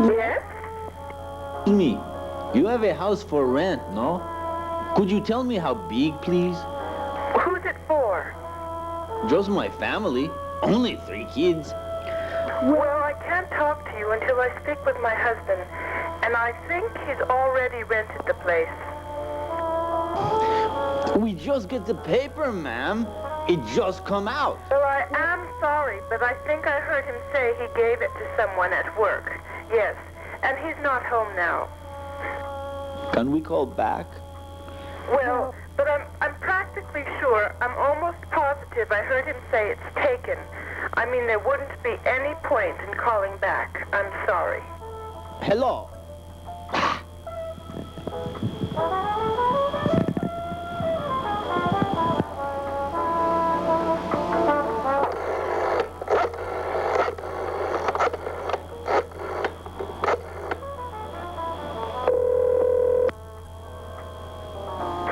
Yes? Excuse me, you have a house for rent, no? Could you tell me how big, please? Who's it for? Just my family. Only 3 kids. Well, I can't talk to you until I speak with my husband, and I think he's already rented the place. We just get the paper, ma'am. It just come out. Well, I am sorry, but I think I heard him say he gave it to someone at work. Yes, and he's not home now. Can we call back? Well, but I'm practically sure, I'm almost positive I heard him say it's taken. I mean, there wouldn't be any point in calling back. I'm sorry. Hello.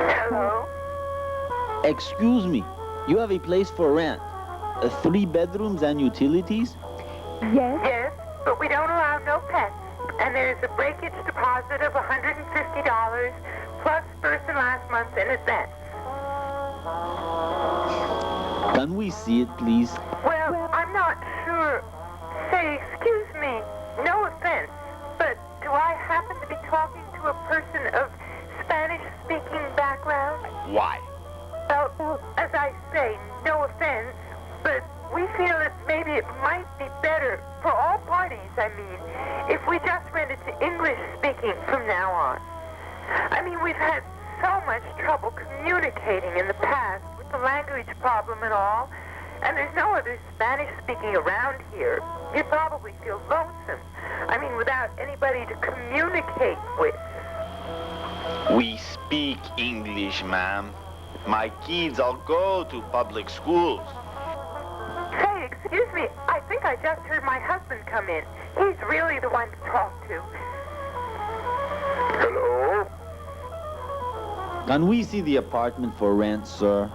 Hello? Excuse me. You have a place for rent. 3 bedrooms and utilities? Yes, but we don't allow no pets. And there's a breakage deposit of $150 plus first and last month in advance. Can we see it, please? Well, I'm not sure. Say, excuse me, no offense, but do I happen to be talking to a person of Spanish-speaking background? Why? Well, as I say, no offense, but we feel that maybe it might be better for all parties, I mean, if we just rented to English-speaking from now on. I mean, we've had so much trouble communicating in the past with the language problem and all, and there's no other Spanish-speaking around here. You'd probably feel lonesome. I mean, without anybody to communicate with. We speak English, ma'am. My kids all go to public schools. Say, excuse me, I think I just heard my husband come in. He's really the one to talk to. Hello? Can we see the apartment for rent, sir?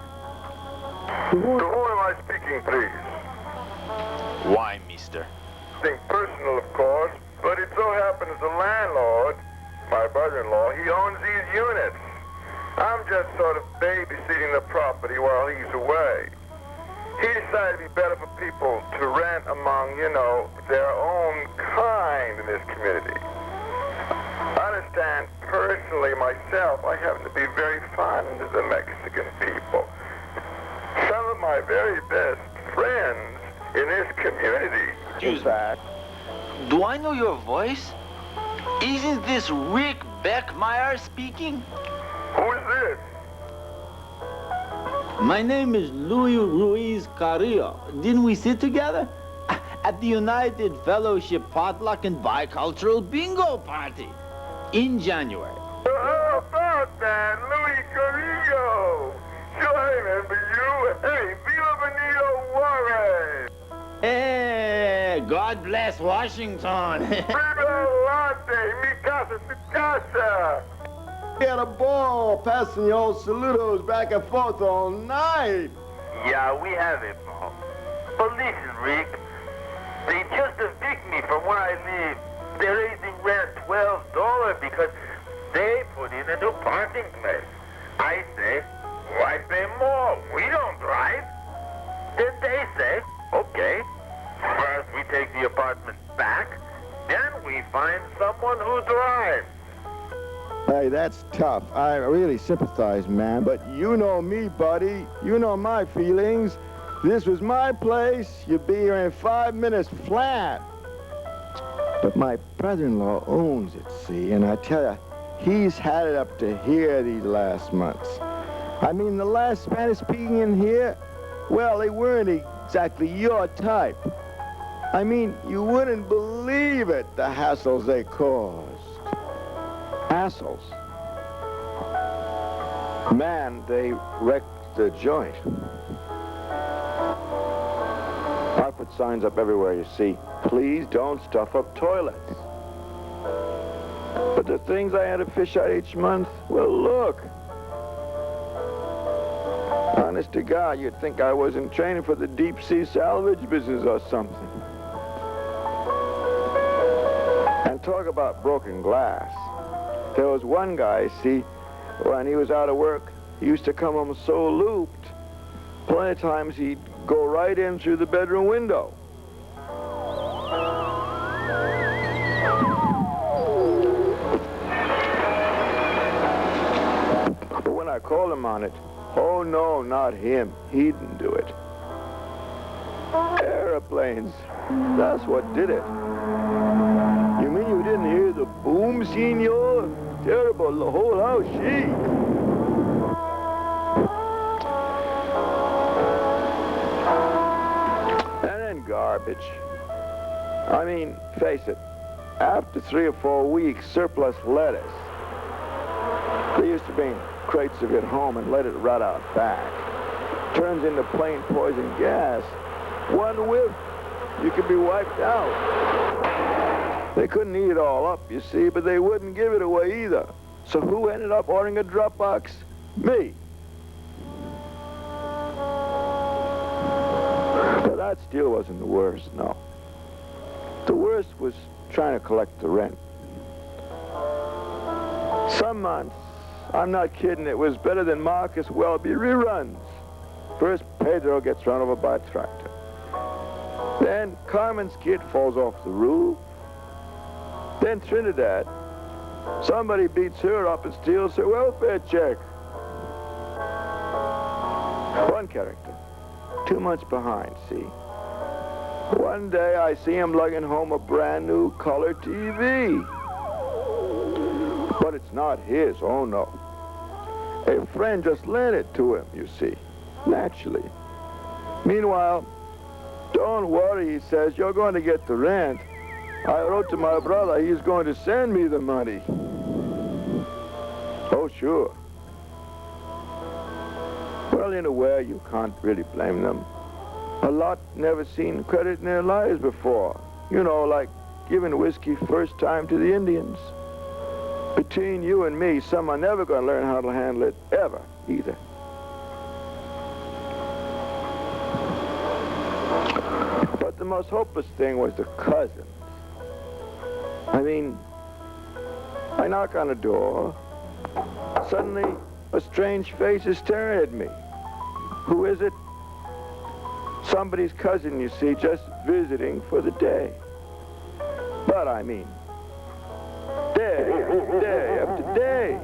To whom am I speaking, please? Why, mister? Nothing personal, of course, but it so happens the landlord, my brother-in-law, he owns these units. I'm just sort of babysitting the property while he's away. He decided it'd be better for people to rent among, their own kind in this community. I understand personally myself, I happen to be very fond of the Mexican people. Some of my very best friends in this community. Excuse me. Do I know your voice? Isn't this Rick Beckmeyer speaking? Who's this? My name is Luis Ruiz Carrillo. Didn't we sit together? At the United Fellowship Potluck and Bicultural Bingo Party in January. How about that, Luis Carrillo? Sure, I remember you. Hey, Viva Benito Juarez. Hey, God bless Washington. Viva Latte, mi casa, tu casa. We had a ball passing the old saludos back and forth all night. Yeah, we have it, Paul. But listen, Rick, they just evict me from where I live. They're raising rent $12 because they put in a new parking place. I say, why pay more? We don't drive. Then they say, okay, first we take the apartment back, then we find someone who drives. Hey, that's tough. I really sympathize, man. But you know me, buddy. You know my feelings. This was my place. You'd be here in 5 minutes flat. But my brother-in-law owns it, see? And I tell you, he's had it up to here these last months. I mean, the last Spanish-speaking in here, well, they weren't exactly your type. I mean, you wouldn't believe it, the hassles they caused. Hassles. Man, they wrecked the joint. I put signs up everywhere, you see. Please don't stuff up toilets. But the things I had to fish out each month, well, look. Honest to God, you'd think I was in training for the deep-sea salvage business or something. And And talk about broken glass. There was one guy, see, when he was out of work, he used to come home so looped. Plenty of times he'd go right in through the bedroom window. But when I called him on it, oh no, not him. He didn't do it. Airplanes. That's what did it. You mean you didn't hear the boom, senor? Terrible, the whole house shake. And then garbage. I mean, face it, after 3 or 4 weeks, surplus lettuce. They used to bring crates of it home and let it rot out back. Turns into plain poison gas. One whiff, you could be wiped out. They couldn't eat it all up, you see, but they wouldn't give it away either. So who ended up ordering a drop box? Me. But that still wasn't the worst, no. The worst was trying to collect the rent. Some months, I'm not kidding, it was better than Marcus Welby reruns. First, Pedro gets run over by a tractor. Then Carmen's kid falls off the roof. Then Trinidad, somebody beats her up and steals her welfare check. One character, 2 months behind, see. One day I see him lugging home a brand new color TV. But it's not his, oh no. A friend just lent it to him, you see, naturally. Meanwhile, don't worry, he says, you're going to get the rent. I wrote to my brother, he's going to send me the money. Oh, sure. Well, in a way, you can't really blame them. A lot never seen credit in their lives before. You know, like giving whiskey first time to the Indians. Between you and me, some are never going to learn how to handle it, ever, either. But the most hopeless thing was the cousins. I mean, I knock on the door. Suddenly, a strange face is staring at me. Who is it? Somebody's cousin, you see, just visiting for the day. But I mean, day after day after day.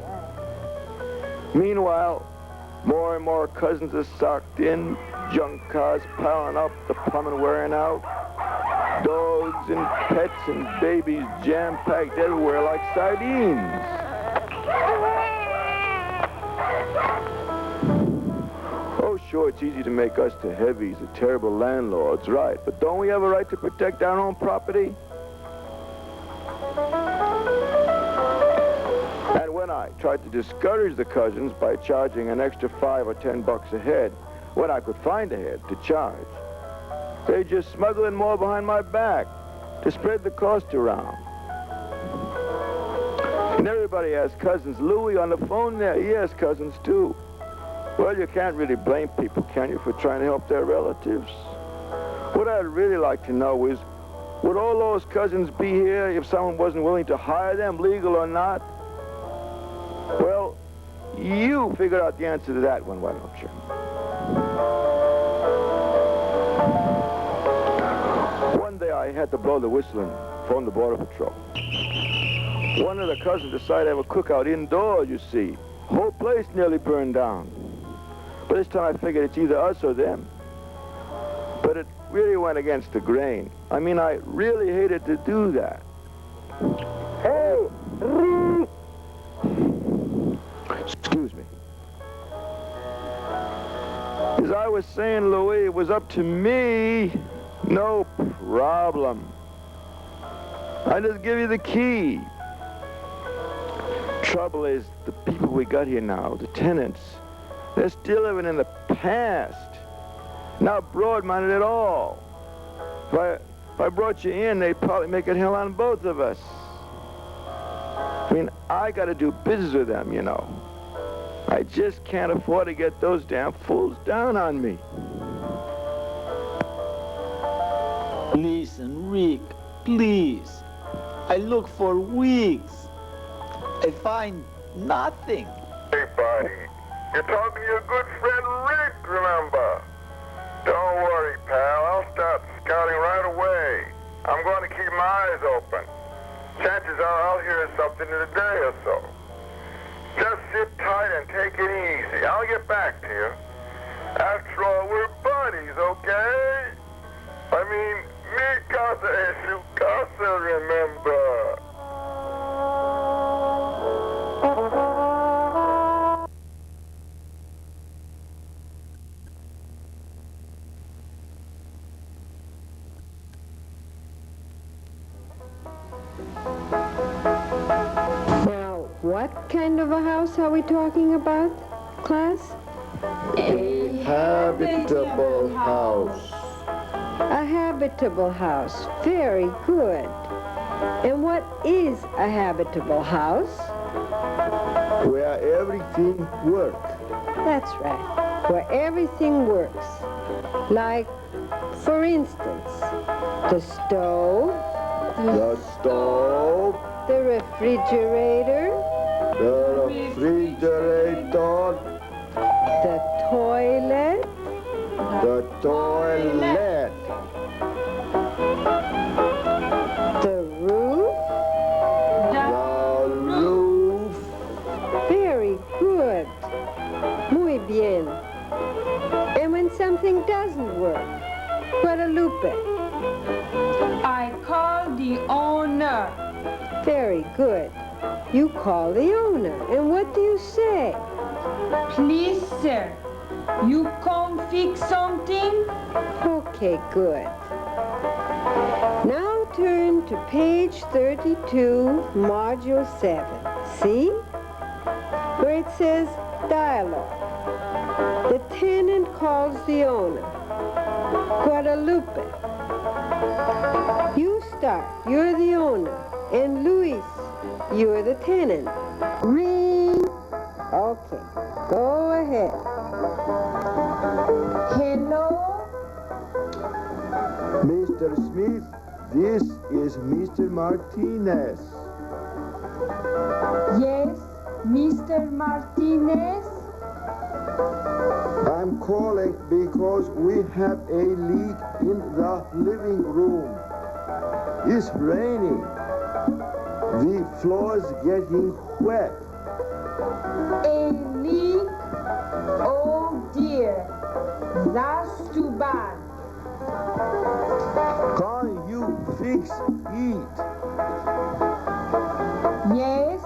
Meanwhile, more and more cousins are socked in, junk cars piling up, the plumbing wearing out, dogs and pets and babies jam-packed everywhere like sardines. Oh, sure, it's easy to make us the heavies, the terrible landlords, right, but don't we have a right to protect our own property? And when I tried to discourage the cousins by charging an extra $5 or $10 a head, when I could find a head to charge, they just smuggle in more behind my back to spread the cost around. And everybody has cousins. Louis on the phone there, he has cousins too. Well, you can't really blame people, can you, for trying to help their relatives? What I'd really like to know is, would all those cousins be here if someone wasn't willing to hire them, legal or not? Well, you figure out the answer to that one, why don't you? One day I had to blow the whistle and phone the Border Patrol. One of the cousins decided to have a cookout indoors, you see. Whole place nearly burned down. But this time I figured it's either us or them. But it really went against the grain. I mean, I really hated to do that. Hey, Rick! Excuse me. As I was saying, Louis, it was up to me. No problem. I just give you the key. Trouble is, the people we got here now, the tenants, they're still living in the past. Not broad-minded at all. If I brought you in, they'd probably make it hell on both of us. I mean, I got to do business with them, you know. I just can't afford to get those damn fools down on me. Listen, Rick, please. I look for weeks. I find nothing. Hey, buddy. You're talking to your good friend Rick, remember? Don't worry, pal. I'll start scouting right away. I'm going to keep my eyes open. Chances are I'll hear something in a day or so. Just sit tight and take it easy. I'll get back to you. After all, we're buddies, okay? I mean, mi casa es su casa, remember? Now, what kind of a house are we talking about, class? A habitable house. A habitable house. Very good. And what is a habitable house? Where everything works. That's right. Where everything works. Like, for instance, the stove, The stove, the refrigerator, the refrigerator, the toilet, the toilet, the roof. the roof. Very good. Muy bien. And when something doesn't work, Guadalupe. I call the owner. Very good. You call the owner. And what do you say? Please, sir, you come fix something? Okay, good. Now turn to page 32, module 7. See? Where it says dialogue. The tenant calls the owner. Guadalupe. You start. You're the owner. And Luis, you're the tenant. Ring. Okay. Go ahead. Hello? Mr. Smith, this is Mr. Martinez. Yes, Mr. Martinez? I'm calling because we have a leak in the living room. It's raining. The floor's getting wet. A leak? Oh dear, that's too bad. Can you fix it? Yes,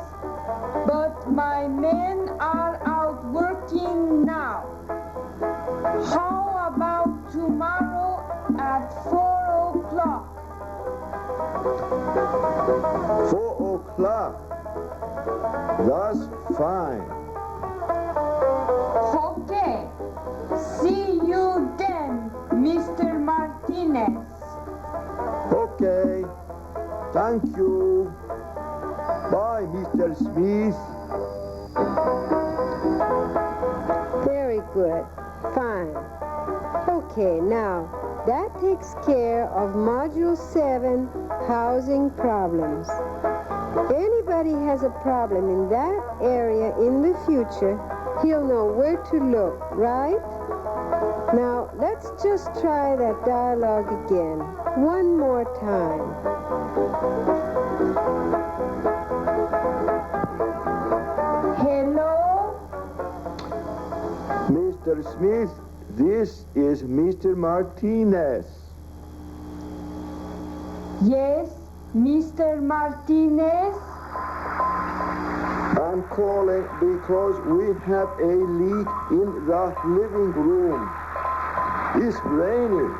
but my men are out working now. How about tomorrow at 4 o'clock? 4 o'clock. That's fine. Okay. See you then, Mr. Martinez. Okay. Thank you. Bye, Mr. Smith. Very good. Fine. Okay, now, that takes care of Module 7, housing problems. If anybody has a problem in that area in the future, he'll know where to look, right? Now, let's just try that dialogue again, one more time. Hello? Mr. Smith, this is Mr. Martinez. Yes, Mr. Martinez? I'm calling because we have a leak in the living room. It's raining.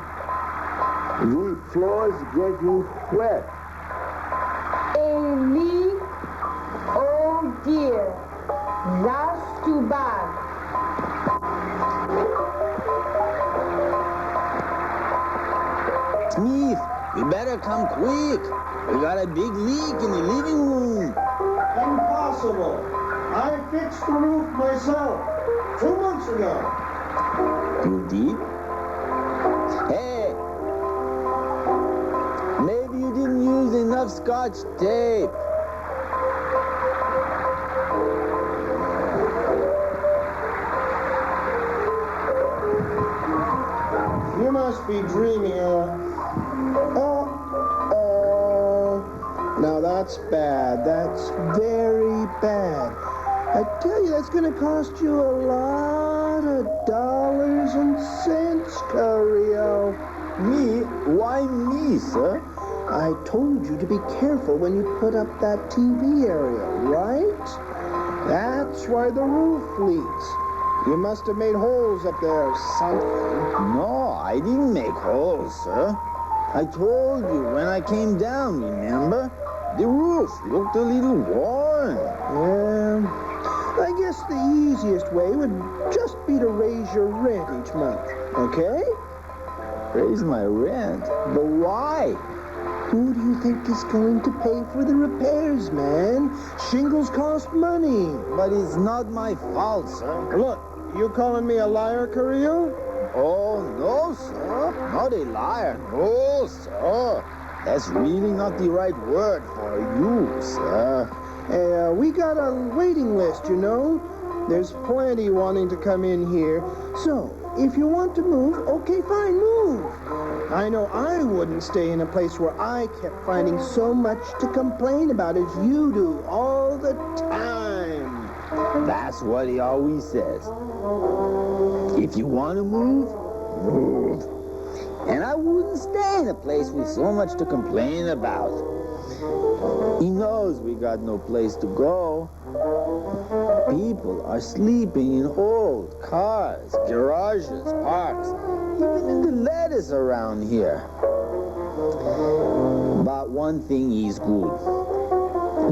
The floor's getting wet. A leak? Oh dear, that's too bad. Smith, you better come quick. We got a big leak in the living room. Impossible. I fixed the roof myself 2 months ago. You did? Hey, maybe you didn't use enough enough Scotch tape. You must be dreaming, Now that's bad. That's very bad. I tell you, that's going to cost you a lot of dollars and cents, Carrillo. Me? Why me, sir? I told you to be careful when you put up that TV area, right? That's why the roof leaks. You must have made holes up there or something. No, I didn't make holes, sir. I told you when I came down, remember? The roof looked a little worn. Yeah, I guess the easiest way would just be to raise your rent each month, okay? Raise my rent? But why? Who do you think is going to pay for the repairs, man? Shingles cost money. But it's not my fault, sir. Look, you calling me a liar, Carrillo? Oh, no, sir. Not a liar. No, sir. That's really not the right word for you, sir. Hey, we got a waiting list, you know. There's plenty wanting to come in here. So, if you want to move, okay, fine, move. I know I wouldn't stay in a place where I kept finding so much to complain about as you do all the time. That's what he always says. If you want to move, move. And I wouldn't stay in a place with so much to complain about. He knows we got no place to go. People are sleeping in old cars, garages, parks, even in the lettuce around here. But one thing is good.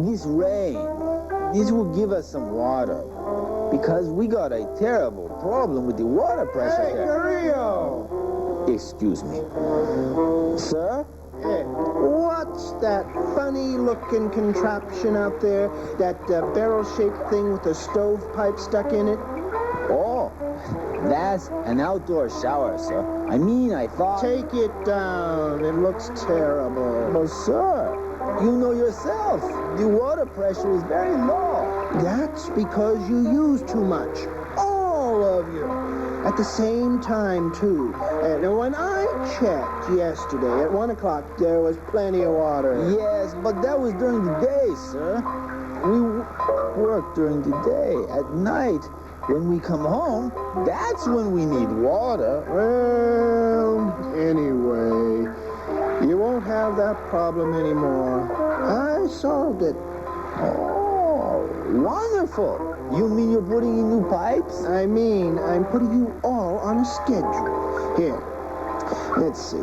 This rain, this will give us some water. Because we got a terrible problem with the water pressure Hey, here. Carrillo! Excuse me. Sir? Hey, what's that funny-looking contraption out there? That barrel-shaped thing with a stovepipe stuck in it? Oh, that's an outdoor shower, sir. I mean, I thought... Take it down. It looks terrible. But, sir, you know yourself, the water pressure is very low. That's because you use too much. All of you. At the same time, too. And when I checked yesterday at 1 o'clock, there was plenty of water. Yes, but that was during the day, sir. We work during the day. At night, when we come home, that's when we need water. Well, anyway, you won't have that problem anymore. I solved it. Oh, wonderful. You mean you're putting in new pipes? I mean, I'm putting you all on a schedule. Here, let's see.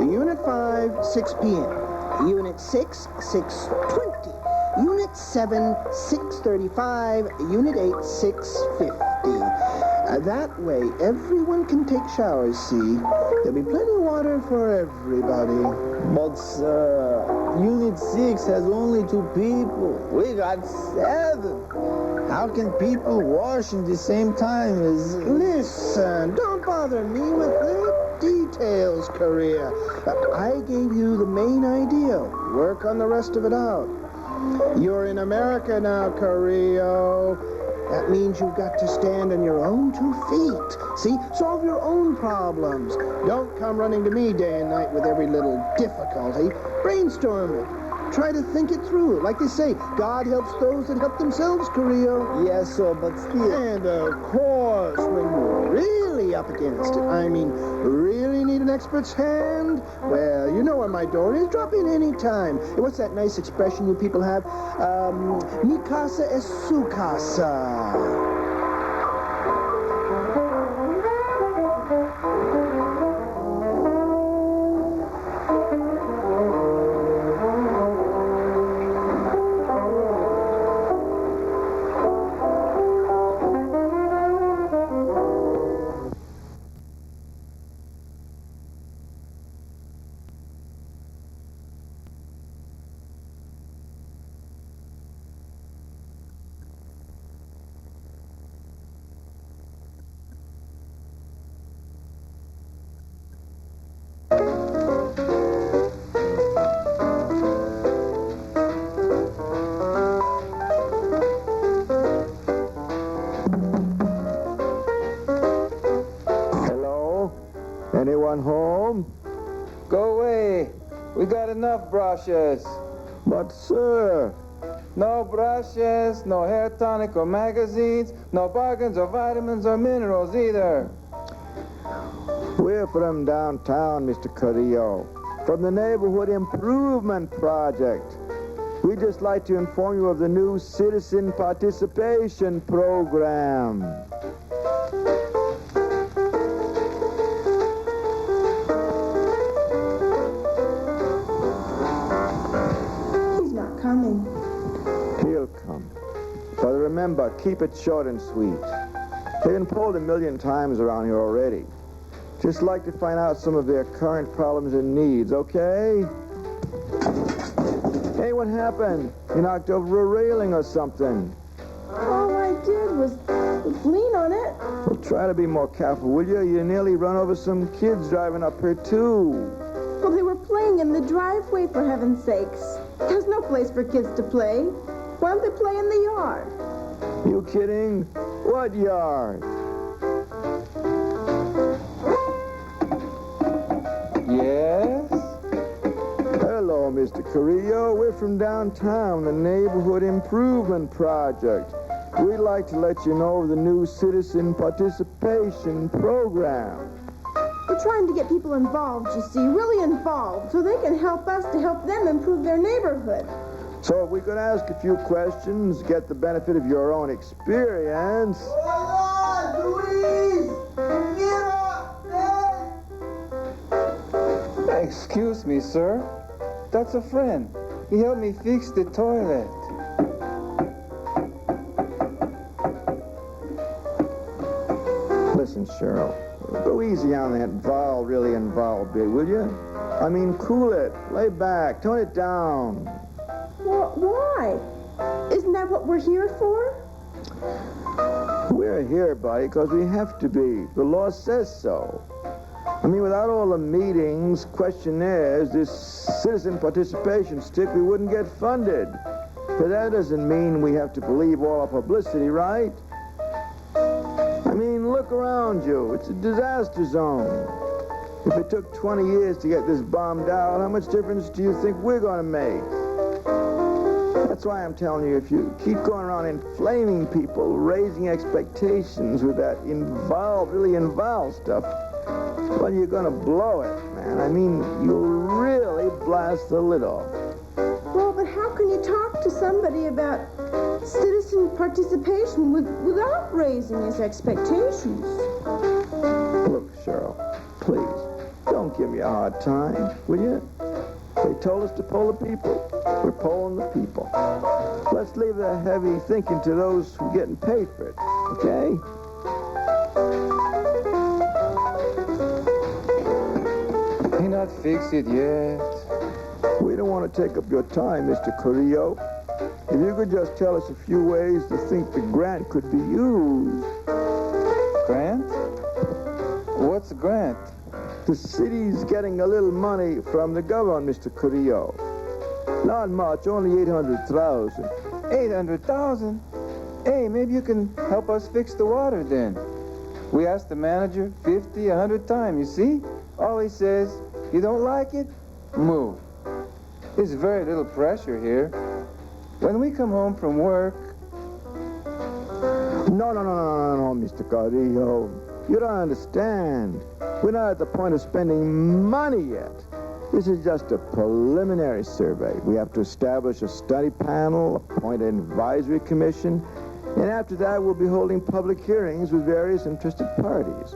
Unit 5, 6 p.m. Unit 6, 6:20. Unit 7, 6:35. Unit 8, 6:50. That way, everyone can take showers, see? There'll be plenty of water for everybody. But, sir, Unit 6 has only 2 people. We got 7. How can people wash in the same time as... Listen, don't bother me with the details, Korea. I gave you the main idea. Work on the rest of it out. You're in America now, Carrillo. That means you've got to stand on your own 2 feet. See? Solve your own problems. Don't come running to me day and night with every little difficulty. Brainstorm it. Try to think it through. Like they say, God helps those that help themselves, Carrillo. Yes, sir, but still... And of course, when you're really up against it, I mean, really need an expert's hand, well, you know where my door is. Drop in any time. What's that nice expression you people have? Mi casa es su casa. got enough brushes. But, sir, No brushes, no hair tonic or magazines, no bargains or vitamins or minerals either. we're from downtown, Mr. Carrillo, from the Neighborhood Improvement Project. We'd just like to inform you of the new Citizen Participation Program. He's not coming. He'll come. But remember, keep it short and sweet. They've been polled 1,000,000 times around here already. Just like to find out some of their current problems and needs, okay? Hey, what happened? You knocked over a railing or something. All I did was lean on it. Well, try to be more careful, will you? You nearly run over some kids driving up here, too. Well, they were playing in the driveway, for heaven's sakes. There's no place for kids to play. Why don't they play in the yard? You kidding? What yard? Yes? Hello, Mr. Carrillo. We're from downtown, the Neighborhood Improvement Project. We'd like to let you know of the new Citizen Participation Program. We're trying to get people involved, you see, really involved, so they can help us to help them improve their neighborhood. So if we could ask a few questions, get the benefit of your own experience. Excuse me, sir. That's a friend. He helped me fix the toilet. Listen, Cheryl, go easy on that really involved bit, will you? I mean, cool it, lay back, tone it down. Why? Isn't that what we're here for? We're here, buddy, because we have to be. The law says so. I mean, without all the meetings, questionnaires, this citizen participation stick, we wouldn't get funded. But that doesn't mean we have to believe all our publicity, right? I mean, look around you. It's a disaster zone. If it took 20 years to get this bombed out, how much difference do you think we're going to make? That's why I'm telling you, if you keep going around inflaming people, raising expectations with that really involved stuff, well, you're going to blow it, man. I mean, you'll really blast the lid off. Well, but how can you talk to somebody about citizen participation without raising his expectations? Look, Cheryl, please, don't give me a hard time, will you? They told us to poll the people. We're polling the people. Let's leave the heavy thinking to those who are getting paid for it, okay? He not fixed it yet. We don't want to take up your time, Mr. Carrillo. If you could just tell us a few ways to think the grant could be used. Grant? What's a grant? The city's getting a little money from the government, Mr. Carrillo. Not much, only 800,000. 800,000? Hey, maybe you can help us fix the water then. We asked the manager 50, 100 times, you see? All he says, you don't like it? Move. There's very little pressure here. When we come home from work... No, Mr. Carrillo. You don't understand. We're not at the point of spending money yet. This is just a preliminary survey. We have to establish a study panel, appoint an advisory commission, and after that we'll be holding public hearings with various interested parties.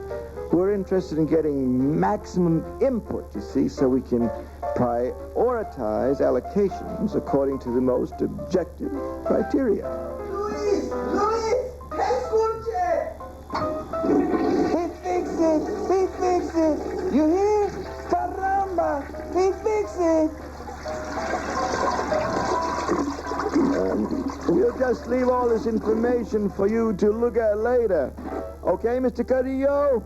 We're interested in getting maximum input, you see, so we can prioritize allocations according to the most objective criteria. Luis, escuche! He fixed it! You hear? Caramba! He fixed it! We'll just leave all this information for you to look at later. Okay, Mr. Carrillo?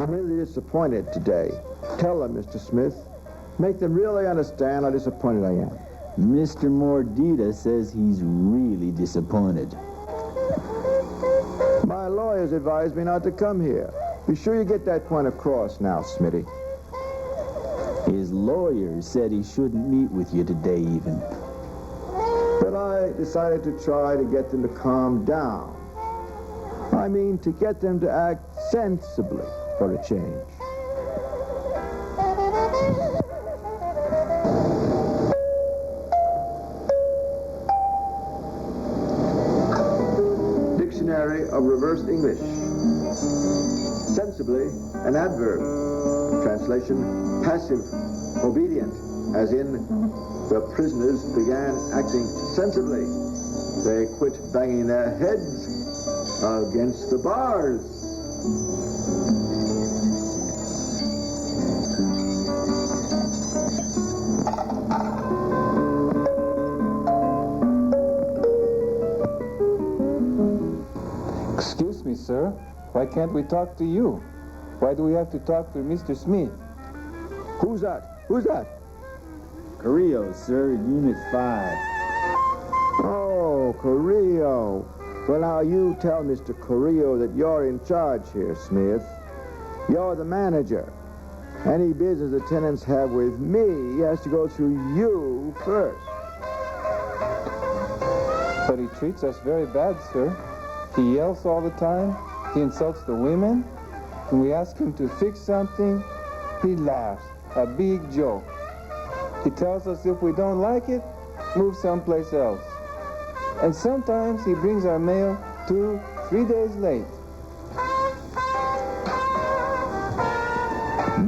I'm really disappointed today. Tell them, Mr. Smith. Make them really understand how disappointed I am. Mr. Mordita says he's really disappointed. My lawyers advised me not to come here. Be sure you get that point across now, Smitty. His lawyers said he shouldn't meet with you today even. But I decided to try to get them to calm down. I mean, to get them to act sensibly for a change. Dictionary of Reversed English. Sensibly, an adverb. Translation, passive, obedient, as in, the prisoners began acting sensibly. They quit banging their heads against the bars. Excuse me, sir. Why can't we talk to you? Why do we have to talk to Mr. Smith? Who's that? Who's that? Carrillo, sir, Unit 5. Oh, Carrillo. Well, now you tell Mr. Carrillo that you're in charge here, Smith. You're the manager. Any business the tenants have with me has to go through you first. But he treats us very bad, sir. He yells all the time. He insults the women. When we ask him to fix something, he laughs. A big joke. He tells us if we don't like it, move someplace else. And sometimes he brings our mail 2-3 days late.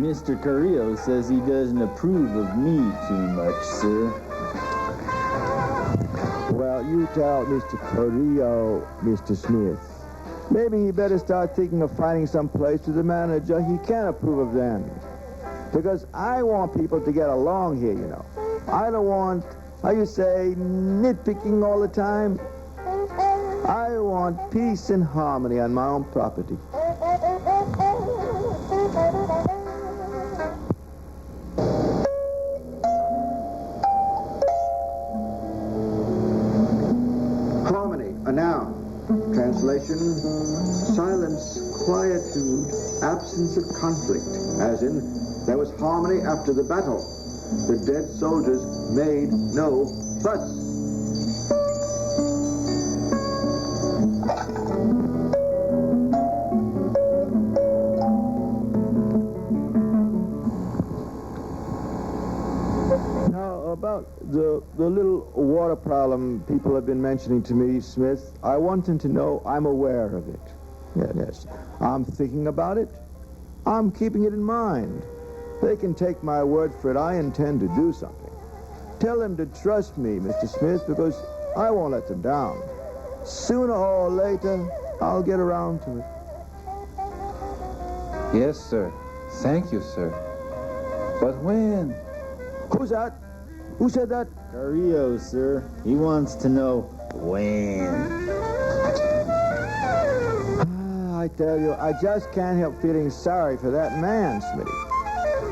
Mr. Carrillo says he doesn't approve of me too much, sir. Well, you tell Mr. Carrillo, Mr. Smith. Maybe he better start thinking of finding some place with the manager he can approve of then. Because I want people to get along here, you know. I don't want, how you say, nitpicking all the time. I want peace and harmony on my own property. Harmony, a noun. Translation, silence, quietude, absence of conflict. As in, there was harmony after the battle. The dead soldiers made no fuss. Now, about the little water problem people have been mentioning to me, Smith, I want them to know I'm aware of it. Yes. I'm thinking about it. I'm keeping it in mind. They can take my word for it. I intend to do something. Tell them to trust me, Mr. Smith, because I won't let them down. Sooner or later, I'll get around to it. Yes, sir. Thank you, sir. But when? Who's that? Who said that? Carrillo, sir. He wants to know when. I tell you, I just can't help feeling sorry for that man, Smitty.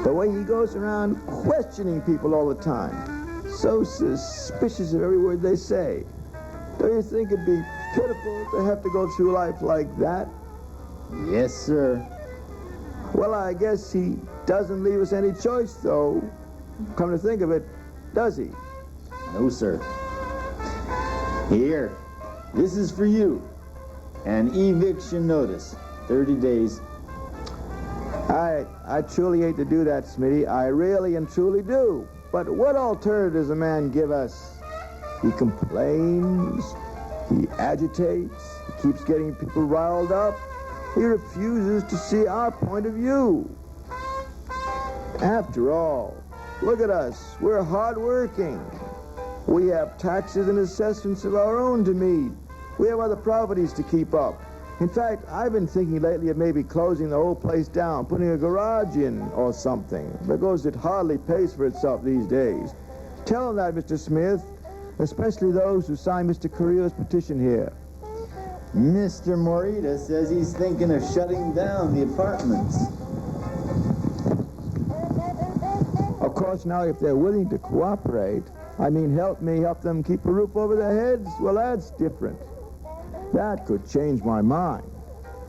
The way he goes around questioning people all the time. So suspicious of every word they say. Don't you think it'd be pitiful to have to go through life like that? Yes, sir. Well, I guess he doesn't leave us any choice, though. Come to think of it, does he? No, sir. Here, this is for you. An eviction notice, 30 days. I truly hate to do that, Smitty. I really and truly do. But what alternative does a man give us? He complains, he agitates, he keeps getting people riled up. He refuses to see our point of view. After all, look at us. We're hardworking. We have taxes and assessments of our own to meet. We have other properties to keep up. In fact, I've been thinking lately of maybe closing the whole place down, putting a garage in or something, because it hardly pays for itself these days. Tell them that, Mr. Smith, especially those who signed Mr. Carrillo's petition here. Mr. Morita says he's thinking of shutting down the apartments. course, now, if they're willing to cooperate, I mean, help me help them keep a roof over their heads, well, that's different. That could change my mind.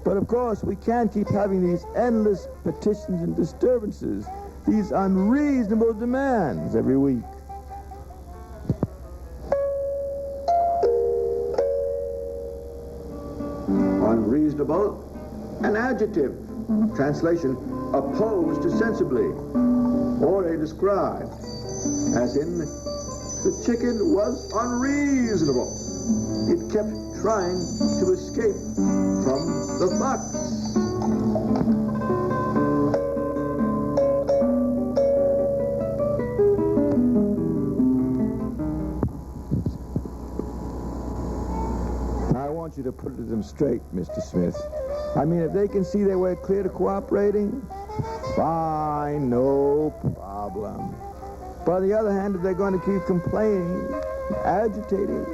But of course, we can't keep having these endless petitions and disturbances, these unreasonable demands every week. Unreasonable, an adjective. Translation, opposed to sensibly. Or a describe, as in, the chicken was unreasonable. It kept trying to escape from the fox. I want you to put it to them straight, Mr. Smith. I mean, if they can see their way clear to cooperating, fine, no problem. But on the other hand, if they're going to keep complaining, agitating...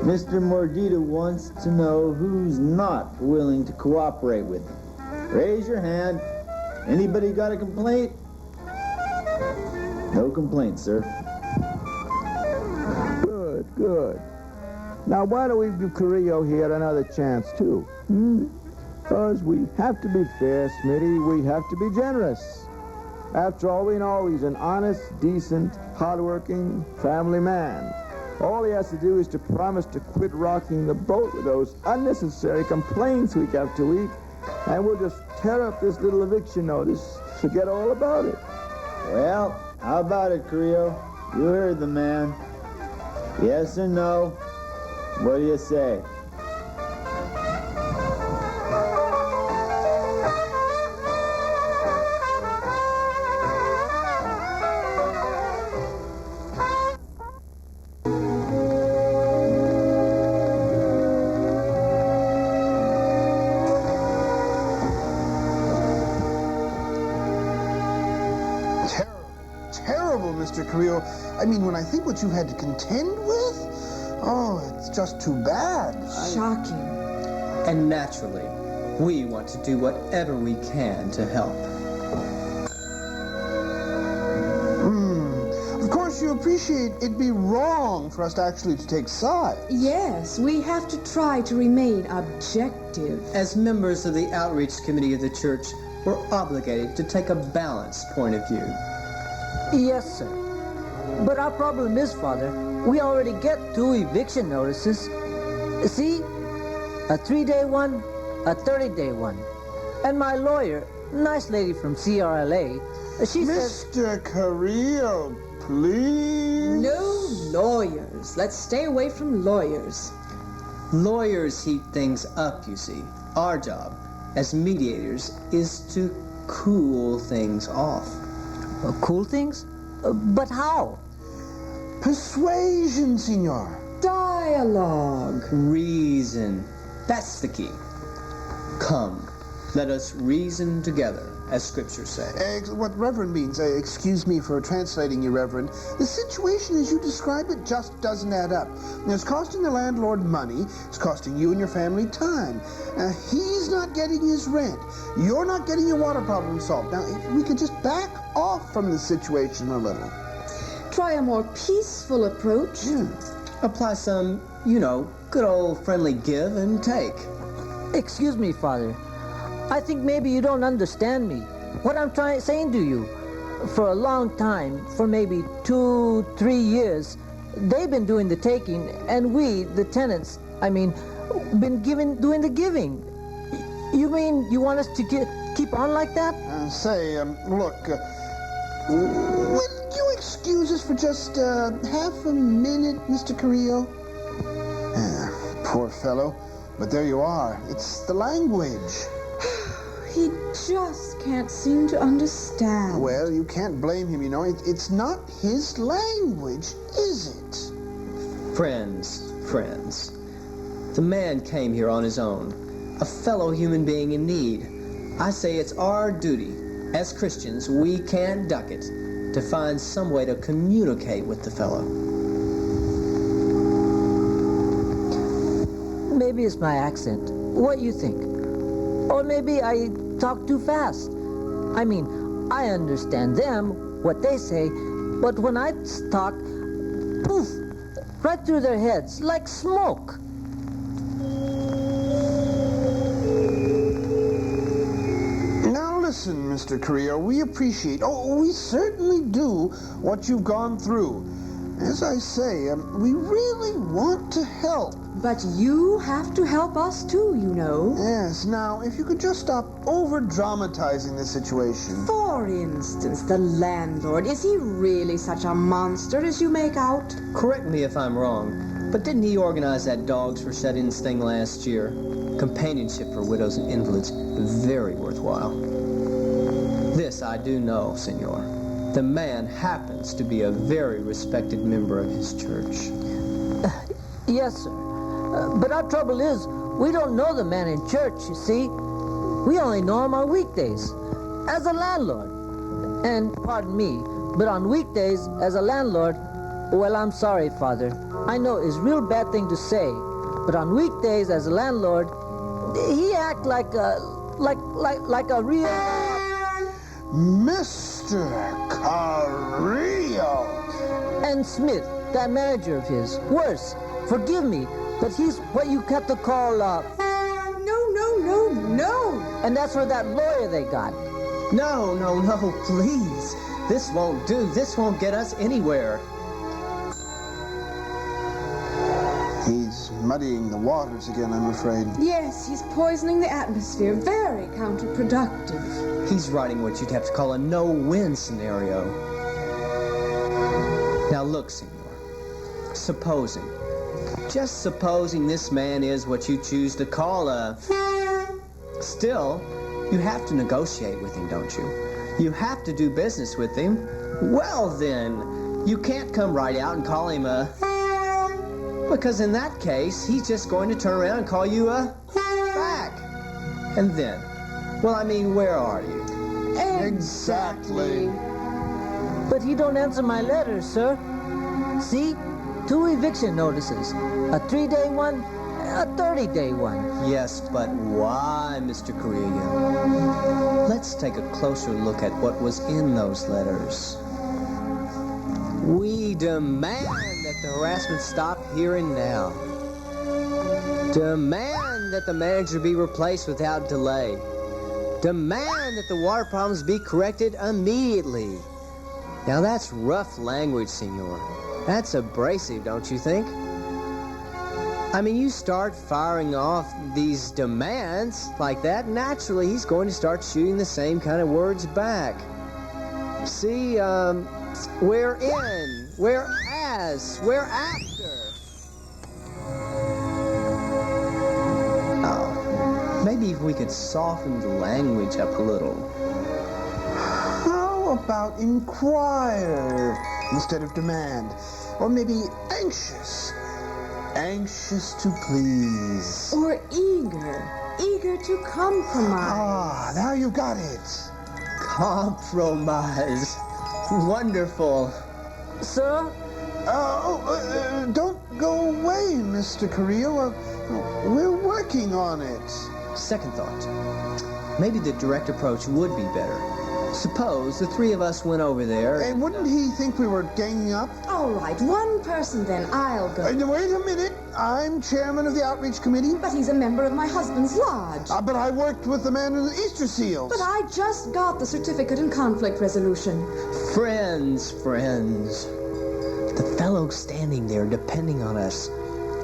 Mr. Mordita wants to know who's not willing to cooperate with him. Raise your hand. Anybody got a complaint? No complaints, sir. Good, good. Now, why don't we give Carrillo here another chance, too? Because we have to be fair, Smitty. We have to be generous. After all, we know he's an honest, decent, hardworking family man. All he has to do is to promise to quit rocking the boat with those unnecessary complaints week after week, and we'll just tear up this little eviction notice, forget all about it. Well, how about it, Carrillo? You heard the man. Yes or no? What do you say? Terrible, Mr. Carrillo. I mean, when I think what you had to contend with, oh, it's just too bad. Shocking. And naturally, we want to do whatever we can to help. Of course, you appreciate it'd be wrong for us to actually take sides. Yes, we have to try to remain objective. As members of the Outreach Committee of the Church, we're obligated to take a balanced point of view. Yes, sir. But our problem is, Father, we already get 2 eviction notices. See? A 3-day one, a 30-day one. And my lawyer, nice lady from CRLA, she says... Mr. Carrillo, please? No lawyers. Let's stay away from lawyers. Lawyers heat things up, you see. Our job, as mediators, is to cool things off. Cool things? But how? Persuasion, senor. Dialogue. Reason. That's the key. Come, let us reason together, as scriptures say. What Reverend means, excuse me for translating you, Reverend. The situation as you describe it just doesn't add up. It's costing the landlord money. It's costing you and your family time. He's not getting his rent. You're not getting your water problem solved. Now, if we could just back off from the situation a little. Try a more peaceful approach. Apply some, good old friendly give and take. Excuse me, Father. I think maybe you don't understand me. What I'm saying to you, for a long time, for maybe 2-3 years, they've been doing the taking, and we, the tenants, been doing the giving. You mean you want us to keep on like that? Look, would you excuse us for just half a minute, Mr. Carrillo? Poor fellow. But there you are. It's the language. He just can't seem to understand. Well, you can't blame him, It's not his language, is it? Friends. The man came here on his own, a fellow human being in need. I say it's our duty, as Christians, we can't duck it, to find some way to communicate with the fellow. Maybe it's my accent. What do you think? Or maybe I talk too fast. I understand them, what they say, but when I talk, poof, right through their heads, like smoke. Now listen, Mr. Carrillo, we appreciate, we certainly do what you've gone through. As I say, we really want to help. But you have to help us too, you know. Yes, now, if you could just stop over-dramatizing the situation. For instance, the landlord, is he really such a monster as you make out? Correct me if I'm wrong, but didn't he organize that Dogs for Shut-ins thing last year? Companionship for widows and invalids, very worthwhile. This I do know, senor. The man happens to be a very respected member of his church. Yes, sir. But our trouble is, we don't know the man in church, you see. We only know him on weekdays, as a landlord. And, pardon me, but on weekdays, as a landlord, well, I'm sorry, Father. I know it's a real bad thing to say, but on weekdays, as a landlord, he act like a real... Mr. Carrillo! And Smith, that manager of his, worse, forgive me, but he's what you have to call, No. And that's for that lawyer they got. No, please. This won't do. This won't get us anywhere. He's muddying the waters again, I'm afraid. Yes, he's poisoning the atmosphere. Very counterproductive. He's writing what you'd have to call a no-win scenario. Now look, senor. Just supposing this man is what you choose to call a... Still, you have to negotiate with him, don't you? You have to do business with him. Well then, you can't come right out and call him a... Because in that case, he's just going to turn around and call you a... back. And then, well, I mean, where are you? Exactly. But he don't answer my letters, sir. See? 2 eviction notices. A 3-day one, a 30-day one. Yes, but why, Mr. Carrillo? Let's take a closer look at what was in those letters. We demand that the harassment stop here and now. Demand that the manager be replaced without delay. Demand that the water problems be corrected immediately. Now that's rough language, senor. That's abrasive, don't you think? I mean, you start firing off these demands like that, naturally he's going to start shooting the same kind of words back. See, we're in, we're as, we're after. Oh, maybe if we could soften the language up a little. How about inquire instead of demand? Or maybe anxious. Anxious to please. Or eager to compromise. Ah, now you got it. Compromise. Wonderful. Sir? Don't go away, Mr. Carrillo. We're working on it. Second thought. Maybe the direct approach would be better. Suppose the 3 of us went over there... And wouldn't he think we were ganging up? All right, one person then. I'll go. Wait a minute. I'm chairman of the outreach committee. But he's a member of my husband's lodge. But I worked with the man in the Easter seals. But I just got the certificate in conflict resolution. Friends. The fellow standing there depending on us.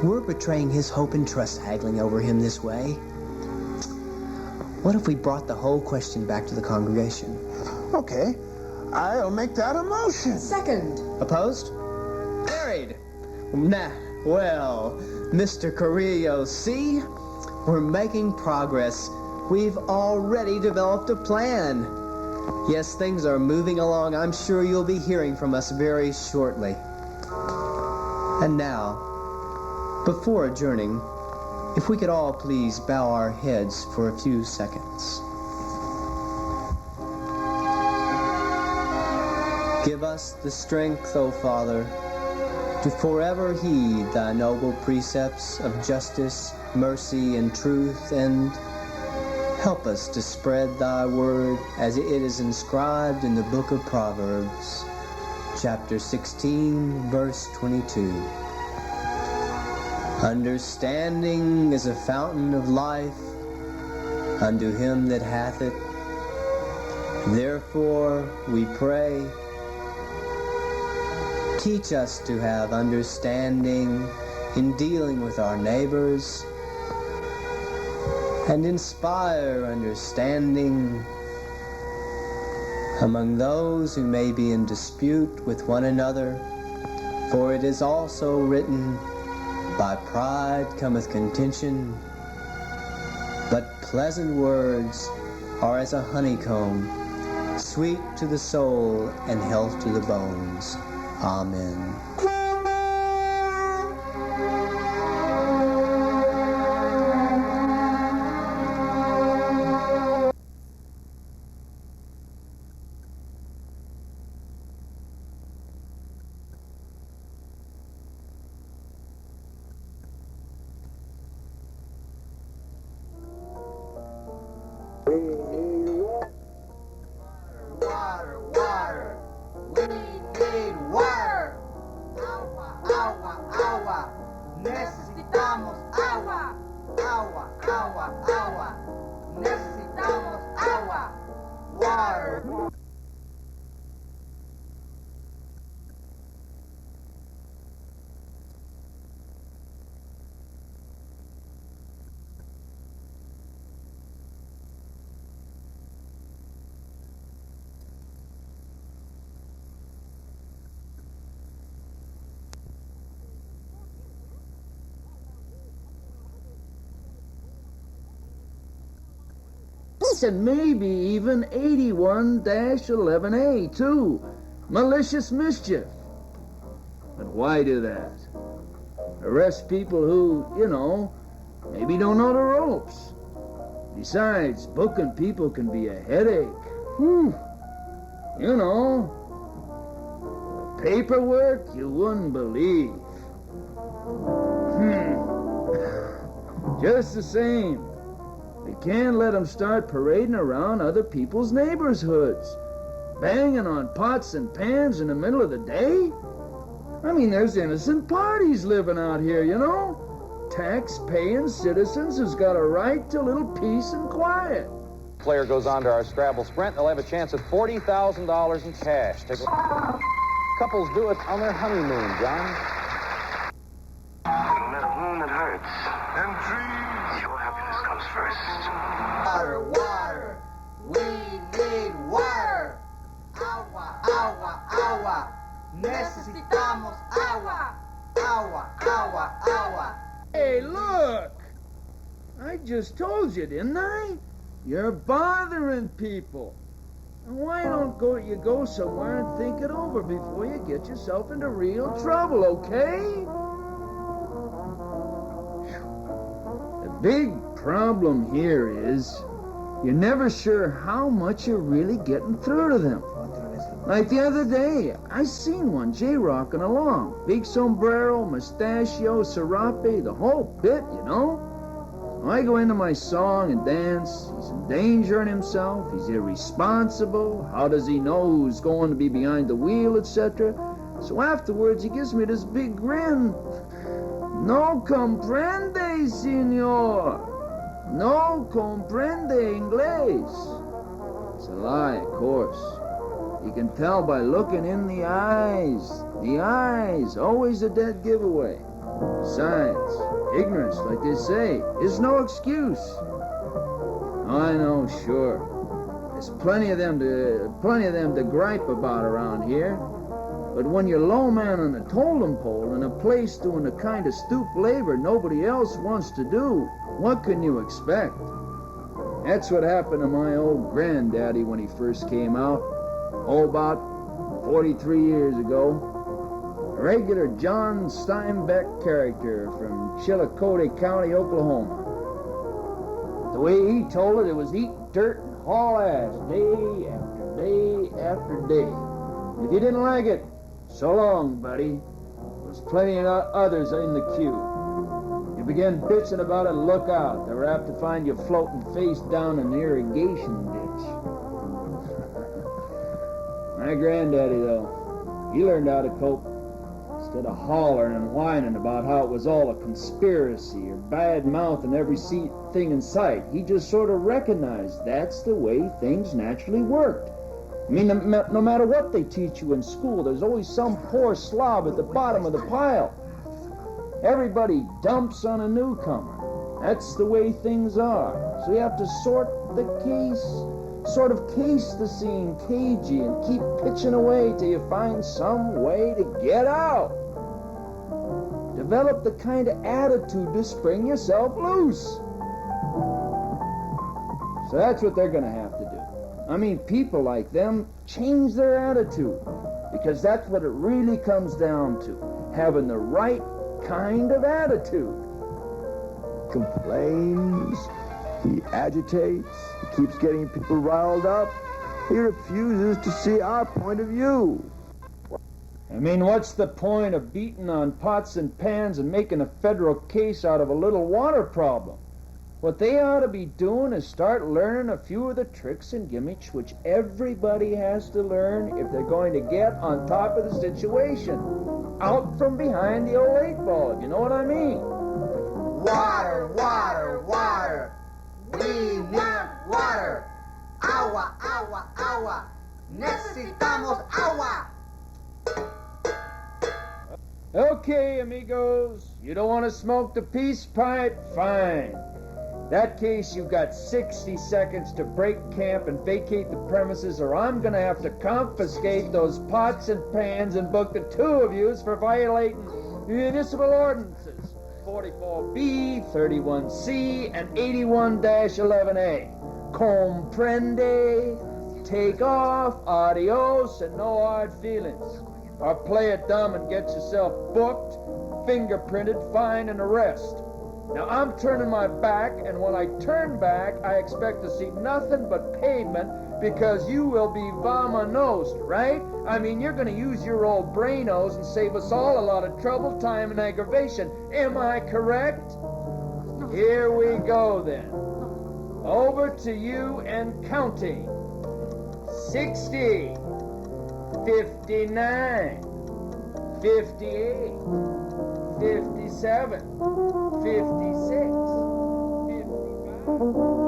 We're betraying his hope and trust haggling over him this way. What if we brought the whole question back to the congregation? Okay. I'll make that a motion. Second. Opposed? Carried. Nah, well, Mr. Carrillo, see? We're making progress. We've already developed a plan. Yes, things are moving along. I'm sure you'll be hearing from us very shortly. And now, before adjourning, if we could all please bow our heads for a few seconds. Give us the strength, O Father, to forever heed thy noble precepts of justice, mercy, and truth, and Help us to spread thy word as it is inscribed in the book of Proverbs, chapter 16, verse 22. Understanding is a fountain of life unto him that hath it. Therefore we pray, teach us to have understanding in dealing with our neighbors, and inspire understanding among those who may be in dispute with one another. For it is also written, by pride cometh contention, but pleasant words are as a honeycomb, sweet to the soul and health to the bones. Amen. And maybe even 81-11A, too. Malicious mischief. But why do that? Arrest people who, maybe don't know the ropes. Besides, booking people can be a headache. Paperwork you wouldn't believe. Just the same. We can't let them start parading around other people's neighborhoods, banging on pots and pans in the middle of the day. I mean, there's innocent parties living out here, tax-paying citizens who's got a right to a little peace and quiet. Player goes on to our Scrabble Sprint. They'll have a chance at $40,000 in cash. Couples do it on their honeymoon, John. No matter wound that hurts. And dreams. Your happiness comes first. Water, water. We need water. Agua, agua, agua. Necesitamos agua. Agua, agua, agua. Hey, look! I just told you, didn't I? You're bothering people. Why don't you go somewhere and think it over before you get yourself into real trouble, okay? The big problem here is you're never sure how much you're really getting through to them. Like the other day, I seen one jayrocking along. Big sombrero, mustachio, serape, the whole bit, I go into my song and dance. He's endangering himself. He's irresponsible. How does he know who's going to be behind the wheel, etc.? So afterwards, he gives me this big grin. No comprende, senor. No comprende inglés. It's a lie, of course. You can tell by looking in the eyes. The eyes, always a dead giveaway. Besides, ignorance, like they say, is no excuse. I know, sure. There's plenty of them to gripe about around here. But when you're low man on a totem pole in a place doing the kind of stoop labor nobody else wants to do, what can you expect? That's what happened to my old granddaddy when he first came out. About 43 years ago. A regular John Steinbeck character from Chillicothe County, Oklahoma. The way he told it was eat dirt and haul ass day after day after day. If you didn't like it, so long, buddy. There's plenty of others in the queue. You've begin bitching about it, look out. They're apt to find you floating face down an irrigation ditch. My granddaddy, though, he learned how to cope. Instead of hollering and whining about how it was all a conspiracy or bad mouthing every thing in sight, he just sort of recognized that's the way things naturally worked. I mean, no matter what they teach you in school, there's always some poor slob at the bottom of the pile. Everybody dumps on a newcomer. That's the way things are. So you have to sort of case the scene cagey and keep pitching away till you find some way to get out. Develop the kind of attitude to spring yourself loose. So that's what they're going to have to do. I mean, people like them change their attitude, because that's what it really comes down to, having the right kind of attitude. Complains, he agitates, he keeps getting people riled up, he refuses to see our point of view. I mean, what's the point of beating on pots and pans and making a federal case out of a little water problem? What they ought to be doing is start learning a few of the tricks and gimmicks which everybody has to learn if they're going to get on top of the situation. Out from behind the old 8-ball, you know what I mean? Water, water, water. We need water. Agua, agua, agua. Necesitamos agua. Okay, amigos, you don't want to smoke the peace pipe? Fine. In that case, you've got 60 seconds to break camp and vacate the premises, or I'm going to have to confiscate those pots and pans and book the two of yous for violating municipal ordinances 44B, 31C, and 81-11A. Comprende? Take off, adios, and no hard feelings. Or play it dumb and get yourself booked, fingerprinted, fined, and arrested. Now, I'm turning my back, and when I turn back, I expect to see nothing but pavement, because you will be vamonosed, right? I mean, you're going to use your old brainos and save us all a lot of trouble, time, and aggravation. Am I correct? Here we go, then. Over to you and counting. 60, 59, 58, 57, 56, 55.